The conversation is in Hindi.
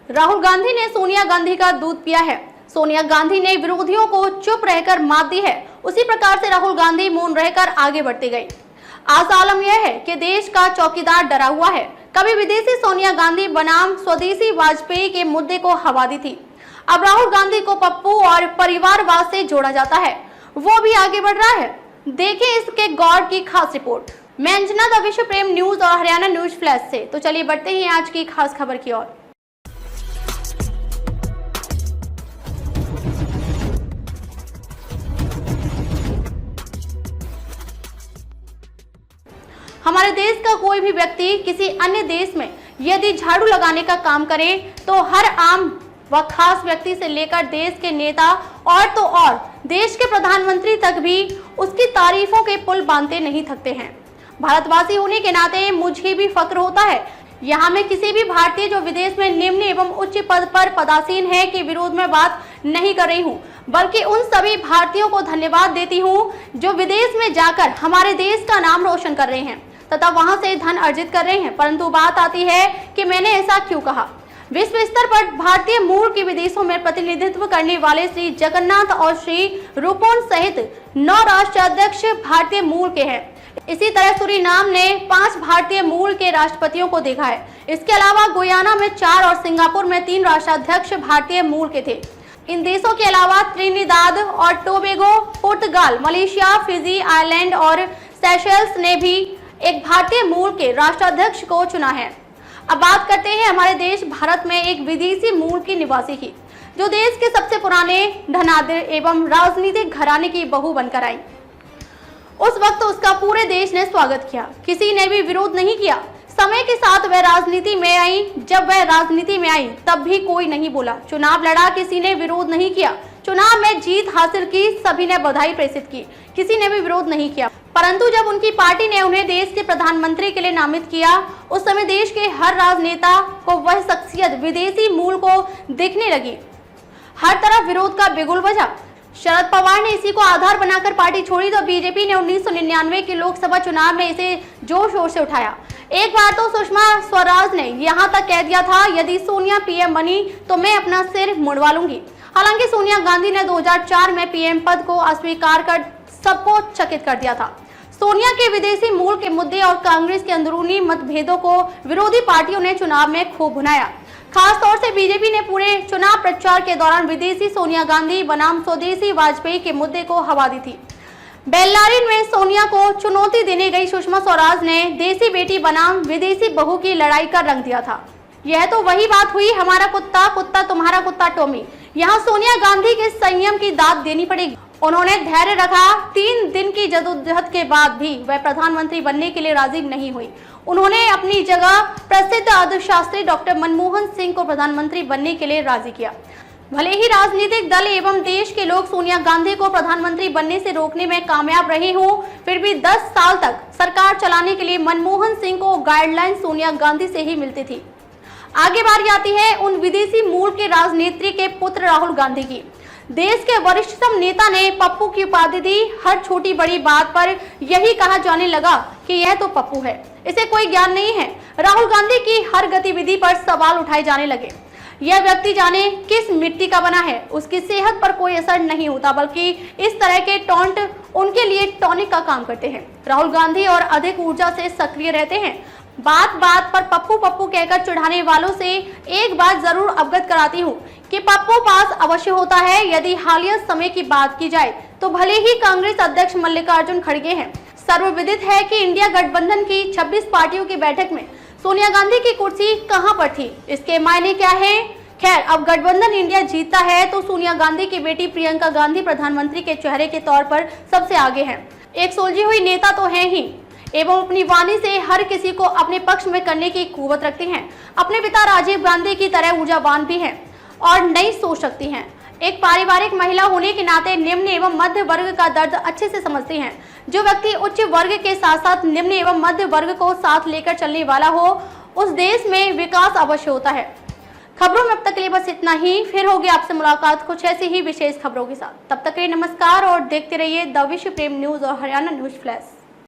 राहुल गांधी ने सोनिया गांधी का दूध पिया है। सोनिया गांधी ने विरोधियों को चुप रहकर मात दी है, उसी प्रकार से राहुल गांधी मौन रहकर आगे बढ़ते गए। आज आलम यह है कि देश का चौकीदार डरा हुआ है। कभी विदेशी सोनिया गांधी बनाम स्वदेशी वाजपेयी के मुद्दे को हवा दी थी, अब राहुल गांधी को पप्पू और परिवारवाद से जोड़ा जाता है, वो भी आगे बढ़ रहा है। देखें इसके गौर की खास रिपोर्ट। मैं अंजना द विश्व प्रेम न्यूज और हरियाणा न्यूज फ्लैश से। तो चलिए बढ़ते हैं आज की खास खबर की ओर। हमारे देश का कोई भी व्यक्ति किसी अन्य देश में यदि झाड़ू लगाने का काम करे तो हर आम व खास व्यक्ति से लेकर देश के नेता और तो और देश के प्रधानमंत्री तक भी उसकी तारीफों के पुल बांधते नहीं थकते हैं। भारतवासी होने के नाते मुझे भी फक्र होता है। यहाँ मैं किसी भी भारतीय जो विदेश में निम्न एवं उच्च पद पर पदासीन है के विरोध में बात नहीं कर रही हूँ, बल्कि उन सभी भारतीयों को धन्यवाद देती हूँ जो विदेश में जाकर हमारे देश का नाम रोशन कर रहे हैं तथा वहां से धन अर्जित कर रहे हैं। परंतु बात आती है कि मैंने ऐसा क्यों कहा। विश्व स्तर पर भारतीय मूल के विदेशों में प्रतिनिधित्व करने वाले श्री जगन्नाथ और श्री रूपोन सहित 9 राष्ट्राध्यक्ष भारतीय मूल के हैं। इसी तरह सूरीनाम ने 5 भारतीय मूल के राष्ट्रपतियों को देखा है। इसके अलावा गुयाना में 4 और सिंगापुर में 3 राष्ट्राध्यक्ष भारतीय मूल के थे। इन देशों के अलावा त्रिनिदाद और टोबैगो, पुर्तगाल, मलेशिया, फिजी, आयरलैंड और सेशेल्स ने भी एक भारतीय मूल के राष्ट्राध्यक्ष को चुना है। अब बात करते हैं हमारे देश भारत में एक विदेशी मूल की निवासी की, जो देश के सबसे पुराने धनाढ्य एवं राजनीतिक घराने की बहू बनकर आई। उस वक्त उसका पूरे देश ने स्वागत किया, किसी ने भी विरोध नहीं किया। समय के साथ वह राजनीति में आई, जब वह राजनीति में आई तब भी कोई नहीं बोला। चुनाव लड़ा, किसी ने विरोध नहीं किया। चुनाव में जीत हासिल की, सभी ने बधाई प्रेषित की, किसी ने भी विरोध नहीं किया। परंतु जब उनकी पार्टी ने उन्हें देश के प्रधानमंत्री के लिए नामित किया, उस समय देश के हर राजनेता को वह शख्सियत विदेशी मूल को दिखने लगी। हर तरफ विरोध का बिगुल बजा। शरद पवार ने इसी को आधार बनाकर पार्टी छोड़ी तो बीजेपी ने 1999 के लोकसभा चुनाव में इसे जोर शोर से उठाया। एक बार तो सुषमा स्वराज ने यहाँ तक कह दिया था, यदि सोनिया पीएम बनी तो मैं अपना सिर मुड़वा लूंगी। हालांकि सोनिया गांधी ने 2004 में पीएम पद को अस्वीकार कर सबको चकित कर दिया था। सोनिया के विदेशी मूल के मुद्दे और कांग्रेस के अंदरूनी मतभेदों को विरोधी पार्टियों ने चुनाव में खूब भुनाया। खास तौर से बीजेपी ने पूरे चुनाव प्रचार के दौरान विदेशी सोनिया गांधी बनाम स्वदेशी वाजपेयी के मुद्दे को हवा दी थी। बेल्लारी में सोनिया को चुनौती देने गई सुषमा स्वराज ने देसी बेटी बनाम विदेशी बहू की लड़ाई का रंग दिया था। यह तो वही बात हुई, हमारा कुत्ता कुत्ता तुम्हारा कुत्ता टॉमी। यहाँ सोनिया गांधी के संयम की दाद देनी पड़ेगी। उन्होंने धैर्य रखा। 3 दिन की जदोजहद के बाद भी वह प्रधानमंत्री बनने के लिए राजी नहीं हुई। उन्होंने अपनी जगह प्रसिद्ध अर्थशास्त्री डॉक्टर मनमोहन सिंह को प्रधानमंत्री बनने के लिए राजी किया। भले ही राजनीतिक दल एवं देश के लोग सोनिया गांधी को प्रधानमंत्री बनने से रोकने में कामयाब रहे हों, फिर भी 10 साल तक सरकार चलाने के लिए मनमोहन सिंह को गाइडलाइन सोनिया गांधी से ही मिलती थी। आगे बारी आती है उन विदेशी मूल के राजनेत्री के पुत्र राहुल गांधी की। देश के वरिष्ठतम नेता ने पप्पू की उपाधि दी। हर छोटी बड़ी बात पर यही कहा जाने लगा कि यह तो पप्पू है, इसे कोई ज्ञान नहीं है। राहुल गांधी की हर गतिविधि पर सवाल उठाए जाने लगे। यह व्यक्ति जाने किस मिट्टी का बना है, उसकी सेहत पर कोई असर नहीं होता, बल्कि इस तरह के टॉन्ट उनके लिए टॉनिक का काम करते हैं। राहुल गांधी और अधिक ऊर्जा से सक्रिय रहते हैं। बात बात पर पप्पू पप्पू कहकर चिढ़ाने वालों से एक बात जरूर अवगत कराती हूँ कि पप्पू पास अवश्य होता है। यदि हालिया समय की बात की जाए तो भले ही कांग्रेस अध्यक्ष मल्लिकार्जुन खड़गे हैं। सर्वविदित है कि इंडिया गठबंधन की 26 पार्टियों की बैठक में सोनिया गांधी की कुर्सी कहां पर थी, इसके मायने क्या है। खैर, अब गठबंधन इंडिया जीतता है तो सोनिया गांधी की बेटी प्रियंका गांधी प्रधानमंत्री के चेहरे के तौर पर सबसे आगे है। एक सुलझी हुई नेता तो है ही एवं अपनी वाणी से हर किसी को अपने पक्ष में करने की कुव्वत रखती हैं। अपने पिता राजीव गांधी की तरह ऊर्जावान भी हैं और नई सोच रखती हैं। एक पारिवारिक महिला होने के नाते निम्न एवं मध्य वर्ग का दर्द अच्छे से समझती हैं। जो व्यक्ति उच्च वर्ग के साथ साथ निम्न एवं मध्य वर्ग को साथ लेकर चलने वाला हो, उस देश में विकास अवश्य होता है। खबरों में अब तक के लिए बस इतना ही। फिर होगी आपसे मुलाकात कुछ ऐसी ही विशेष खबरों के साथ। तब तक के लिए नमस्कार और देखते रहिए द विश्व प्रेम न्यूज और हरियाणा न्यूज फ्लैश।